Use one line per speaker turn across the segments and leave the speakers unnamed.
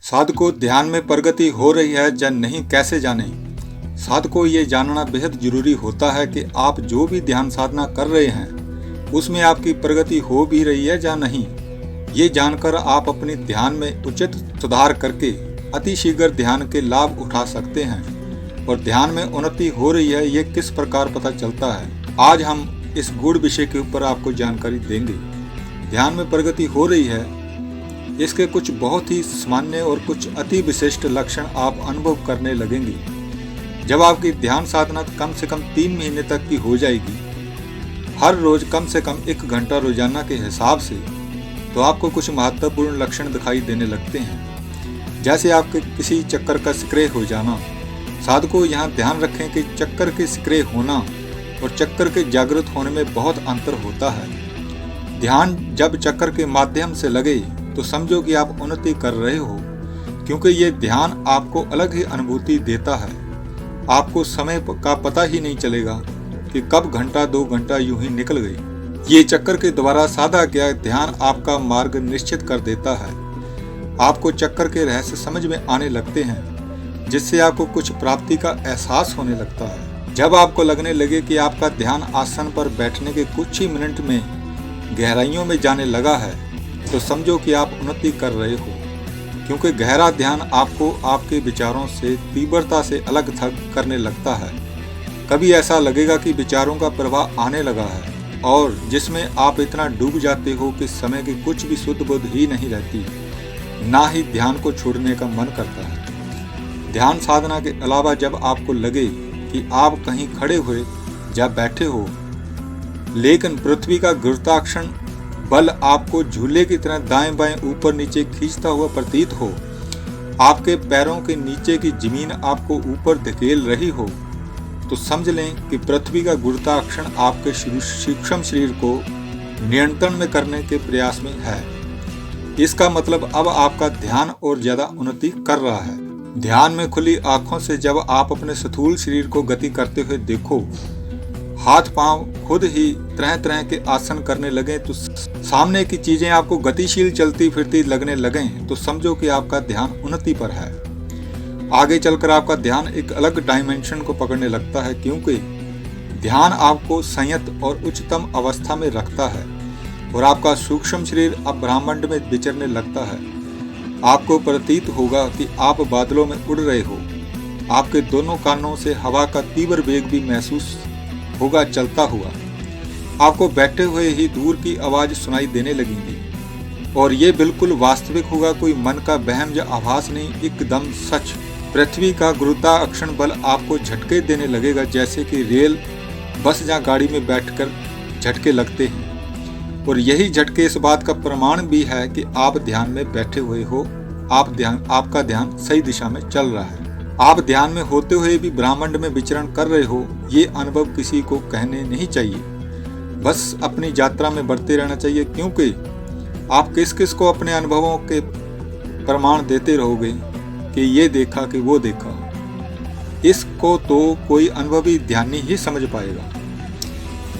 साधकों, ध्यान में प्रगति हो रही है या नहीं कैसे जानें? साधकों, ये जानना बेहद जरूरी होता है कि आप जो भी ध्यान साधना कर रहे हैं उसमें आपकी प्रगति हो भी रही है या नहीं। ये जानकर आप अपनी ध्यान में उचित सुधार करके अतिशीघ्र ध्यान के लाभ उठा सकते हैं। और ध्यान में उन्नति हो रही है ये किस प्रकार पता चलता है, आज हम इस गूढ़ विषय के ऊपर आपको जानकारी देंगे। ध्यान में प्रगति हो रही है, इसके कुछ बहुत ही सामान्य और कुछ अति विशिष्ट लक्षण आप अनुभव करने लगेंगे। जब आपकी ध्यान साधना कम से कम 3 महीने तक की हो जाएगी, हर रोज कम से कम 1 घंटा रोजाना के हिसाब से, तो आपको कुछ महत्वपूर्ण लक्षण दिखाई देने लगते हैं। जैसे आपके किसी चक्कर का सक्रिय हो जाना। साधकों, यहाँ ध्यान रखें कि चक्कर के सक्रिय होना और चक्कर के जागृत होने में बहुत अंतर होता है। ध्यान जब चक्कर के माध्यम से लगे तो समझो कि आप उन्नति कर रहे हो, क्योंकि ये ध्यान आपको अलग ही अनुभूति देता है। आपको समय का पता ही नहीं चलेगा कि कब घंटा 2 घंटा यूं ही निकल गई। ये चक्कर के द्वारा साधा गया ध्यान आपका मार्ग निश्चित कर देता है। आपको चक्कर के रहस्य समझ में आने लगते हैं, जिससे आपको कुछ प्राप्ति का एहसास होने लगता है। जब आपको लगने लगे कि आपका ध्यान आसन पर बैठने के कुछ ही मिनट में गहराइयों में जाने लगा है, तो समझो कि आप उन्नति कर रहे हो, क्योंकि गहरा ध्यान आपको आपके विचारों से तीव्रता से अलग थलग करने लगता है। कभी ऐसा लगेगा कि विचारों का प्रवाह आने लगा है और जिसमें आप इतना डूब जाते हो कि समय की कुछ भी सुध बुध ही नहीं रहती, ना ही ध्यान को छोड़ने का मन करता है। ध्यान साधना के अलावा जब आपको लगे कि आप कहीं खड़े हुए या बैठे हो, लेकिन पृथ्वी का गुरुत्वाकर्षण बल आपको झूले की तरह दाएं बाएं ऊपर नीचे खींचता हुआ प्रतीत हो, आपके पैरों के नीचे की जमीन आपको ऊपर धकेल रही हो, तो समझ लें कि पृथ्वी का गुरुत्वाकर्षण आपके सूक्ष्म शरीर को नियंत्रण में करने के प्रयास में है। इसका मतलब अब आपका ध्यान और ज्यादा उन्नति कर रहा है। ध्यान में खुली आंखों से जब आप अपने स्थूल शरीर को गति करते हुए देखो, हाथ पांव खुद ही तरह तरह के आसन करने लगे, तो सामने की चीजें आपको गतिशील चलती फिरती लगने लगें, तो समझो कि आपका ध्यान उन्नति पर है। आगे चलकर आपका ध्यान एक अलग डायमेंशन को पकड़ने लगता है, क्योंकि ध्यान आपको संयत और उच्चतम अवस्था में रखता है और आपका सूक्ष्म शरीर अब ब्रह्मांड में विचरने लगता है। आपको प्रतीत होगा कि आप बादलों में उड़ रहे हो। आपके दोनों कानों से हवा का तीव्र वेग भी महसूस होगा चलता हुआ। आपको बैठे हुए ही दूर की आवाज सुनाई देने लगेंगी और ये बिल्कुल वास्तविक होगा, कोई मन का वहम या आभास नहीं, एकदम सच। पृथ्वी का गुरुत्वाकर्षण बल आपको झटके देने लगेगा, जैसे कि रेल, बस या गाड़ी में बैठकर झटके लगते हैं। और यही झटके इस बात का प्रमाण भी है कि आप ध्यान में बैठे हुए हो, आपका ध्यान सही दिशा में चल रहा है। आप ध्यान में होते हुए भी ब्रह्मांड में विचरण कर रहे हो, ये अनुभव किसी को कहने नहीं चाहिए। बस अपनी यात्रा में बढ़ते रहना चाहिए, क्योंकि आप किस किस को अपने अनुभवों के प्रमाण देते रहोगे कि ये देखा कि वो देखा। इसको तो कोई अनुभवी ध्यानी ही समझ पाएगा।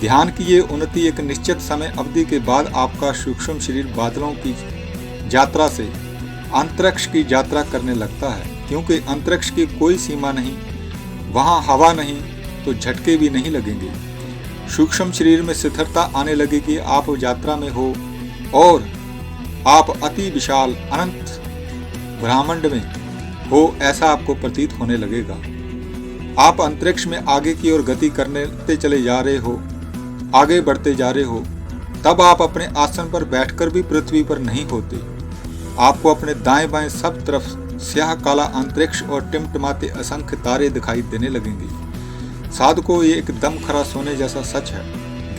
ध्यान की ये उन्नति एक निश्चित समय अवधि के बाद आपका सूक्ष्म शरीर बादलों की यात्रा से अंतरिक्ष की यात्रा करने लगता है, क्योंकि अंतरिक्ष की कोई सीमा नहीं, वहां हवा नहीं तो झटके भी नहीं लगेंगे। सूक्ष्म शरीर में स्थिरता आने लगेगी, आप यात्रा में हो और आप अति विशाल अनंत ब्रह्मांड में हो, ऐसा आपको प्रतीत होने लगेगा। आप अंतरिक्ष में आगे की ओर गति करते चले जा रहे हो, आगे बढ़ते जा रहे हो। तब आप अपने आसन पर बैठकर भी पृथ्वी पर नहीं होते। आपको अपने दाएं बाएं सब तरफ स्याह काला अंतरिक्ष और टिमटिमाते असंख्य तारे दिखाई देने लगेंगे। साधकों, ये एकदम खरा सोने जैसा सच है।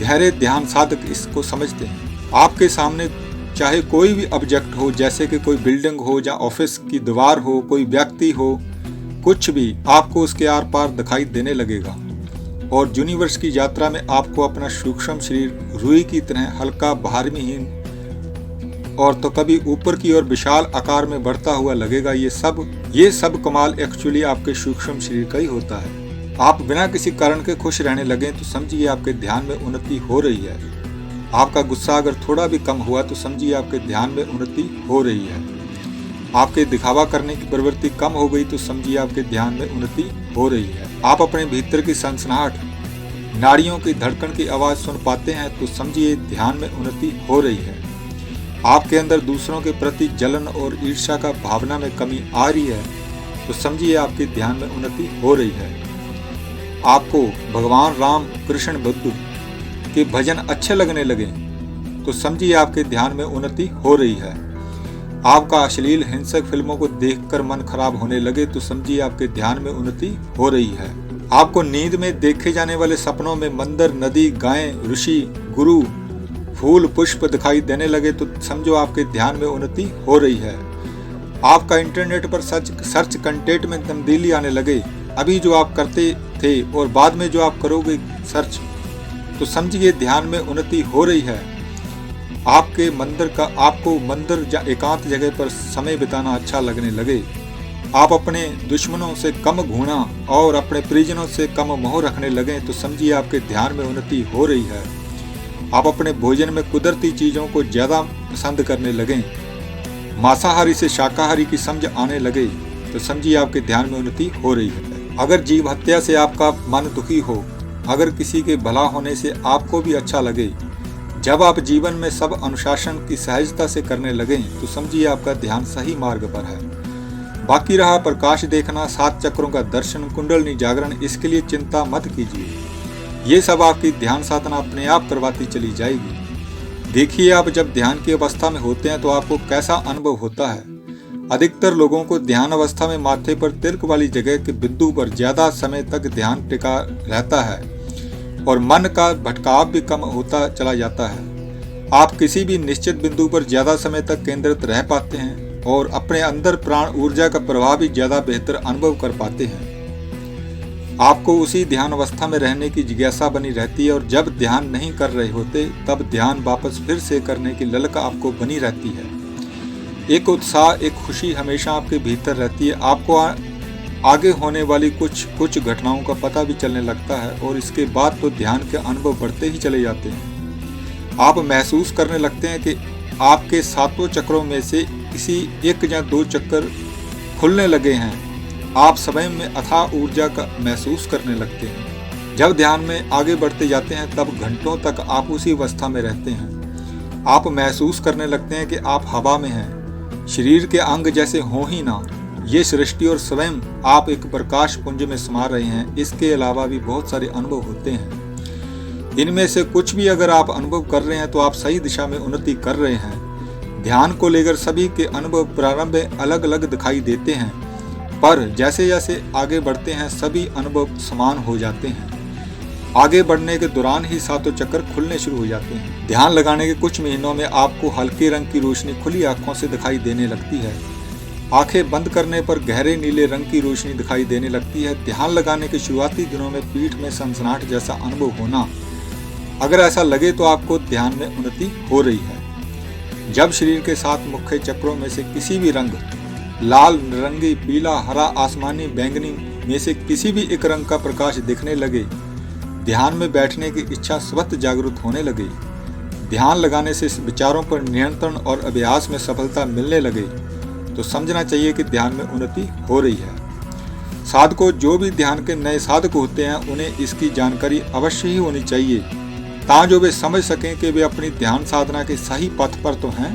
गहरे ध्यान साधक इसको समझते हैं। आपके सामने चाहे कोई भी ऑब्जेक्ट हो, जैसे कि कोई बिल्डिंग हो या ऑफिस की दीवार हो, कोई व्यक्ति हो, कुछ भी आपको उसके आर पार दिखाई देने लगेगा। और यूनिवर्स की यात्रा में आपको अपना सूक्ष्म शरीर रुई की तरह हल्का, भारहीन और तो कभी ऊपर की ओर विशाल आकार में बढ़ता हुआ लगेगा। ये सब कमाल एक्चुअली आपके सूक्ष्म शरीर का ही होता है। आप बिना किसी कारण के खुश रहने लगें तो समझिए आपके ध्यान में उन्नति हो रही है। आपका गुस्सा अगर थोड़ा भी कम हुआ तो समझिए आपके ध्यान में उन्नति हो रही है। आपके दिखावा करने की प्रवृत्ति कम हो गई तो समझिए आपके ध्यान में उन्नति हो रही है। आप अपने भीतर की सनसनाहट, नाड़ियों की धड़कन की आवाज सुन पाते हैं तो समझिए ध्यान में उन्नति हो रही है। आपके अंदर दूसरों के प्रति जलन और ईर्ष्या का भावना में कमी आ रही है तो समझिए आपके ध्यान में उन्नति हो रही है। आपको भगवान राम, कृष्ण, बुद्ध के भजन अच्छे लगने लगे तो समझिए आपके ध्यान में उन्नति हो रही है। आपका अश्लील हिंसक फिल्मों को देखकर मन खराब होने लगे तो समझिए आपके ध्यान में उन्नति हो रही है। आपको नींद में देखे जाने वाले सपनों में मंदिर, नदी, गायें, ऋषि, गुरु, फूल, पुष्प दिखाई देने लगे तो समझो आपके ध्यान में उन्नति हो रही है। आपका इंटरनेट पर सर्च कंटेंट में तब्दीली आने लगे, अभी जो आप करते थे और बाद में जो आप करोगे सर्च, तो समझिए ध्यान में उन्नति हो रही है। आपको मंदिर या एकांत जगह पर समय बिताना अच्छा लगने लगे। आप अपने दुश्मनों से कम घृणा और अपने परिजनों से कम मोह रखने लगे तो समझिए आपके ध्यान में उन्नति हो रही है। आप अपने भोजन में कुदरती चीजों को ज्यादा पसंद करने लगे, मांसाहारी से शाकाहारी की समझ आने लगे तो समझिए आपके ध्यान में उन्नति हो रही है। अगर जीव हत्या से आपका मन दुखी हो, अगर किसी के भला होने से आपको भी अच्छा लगे, जब आप जीवन में सब अनुशासन की सहजता से करने लगे तो समझिए आपका ध्यान सही मार्ग पर है। बाकी रहा प्रकाश देखना, 7 चक्रों का दर्शन, कुंडलनी जागरण, इसके लिए चिंता मत कीजिए। ये सब आपकी ध्यान साधना अपने आप करवाती चली जाएगी। देखिए आप जब ध्यान की अवस्था में होते हैं तो आपको कैसा अनुभव होता है। अधिकतर लोगों को ध्यान अवस्था में माथे पर तिलक वाली जगह के बिंदु पर ज्यादा समय तक ध्यान टिका रहता है और मन का भटकाव भी कम होता चला जाता है। आप किसी भी निश्चित बिंदु पर ज्यादा समय तक केंद्रित रह पाते हैं और अपने अंदर प्राण ऊर्जा का प्रभाव भी ज्यादा बेहतर अनुभव कर पाते हैं। आपको उसी ध्यान अवस्था में रहने की जिज्ञासा बनी रहती है और जब ध्यान नहीं कर रहे होते तब ध्यान वापस फिर से करने की ललक आपको बनी रहती है। एक उत्साह, एक खुशी हमेशा आपके भीतर रहती है। आपको आगे होने वाली कुछ घटनाओं का पता भी चलने लगता है और इसके बाद तो ध्यान के अनुभव बढ़ते ही चले जाते हैं। आप महसूस करने लगते हैं कि आपके 7 चक्रों में से किसी 1 या 2 चक्कर खुलने लगे हैं। आप स्वयं में अथाह ऊर्जा का महसूस करने लगते हैं। जब ध्यान में आगे बढ़ते जाते हैं तब घंटों तक आप उसी अवस्था में रहते हैं। आप महसूस करने लगते हैं कि आप हवा में हैं, शरीर के अंग जैसे हो ही ना। ये सृष्टि और स्वयं आप एक प्रकाश पुंज में समा रहे हैं। इसके अलावा भी बहुत सारे अनुभव होते हैं। इनमें से कुछ भी अगर आप अनुभव कर रहे हैं तो आप सही दिशा में उन्नति कर रहे हैं। ध्यान को लेकर सभी के अनुभव प्रारंभ में अलग अलग दिखाई देते हैं, पर जैसे जैसे आगे बढ़ते हैं सभी अनुभव समान हो जाते हैं। आगे बढ़ने के दौरान ही 7 चक्कर खुलने शुरू हो जाते हैं। ध्यान लगाने के कुछ महीनों में आपको हल्के रंग की रोशनी खुली आंखों से दिखाई देने लगती है। आंखें बंद करने पर गहरे नीले रंग की रोशनी दिखाई देने लगती है। ध्यान लगाने के शुरुआती दिनों में पीठ में सनसनाहट जैसा अनुभव होना, अगर ऐसा लगे तो आपको ध्यान में उन्नति हो रही है। जब शरीर के 7 मुख्य चक्रों में से किसी भी रंग, लाल, नारंगी, पीला, हरा, आसमानी, बैंगनी में से किसी भी एक रंग का प्रकाश दिखने लगे, ध्यान में बैठने की इच्छा स्वतः जागृत होने लगे। ध्यान लगाने से विचारों पर नियंत्रण और अभ्यास में सफलता मिलने लगे तो समझना चाहिए कि ध्यान में उन्नति हो रही है। साधकों, जो भी ध्यान के नए साधक होते हैं उन्हें इसकी जानकारी अवश्य ही होनी चाहिए ताकि वे समझ सकें कि वे अपनी ध्यान साधना के सही पथ पर तो हैं।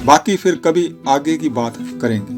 बाकी फिर कभी आगे की बात करेंगे।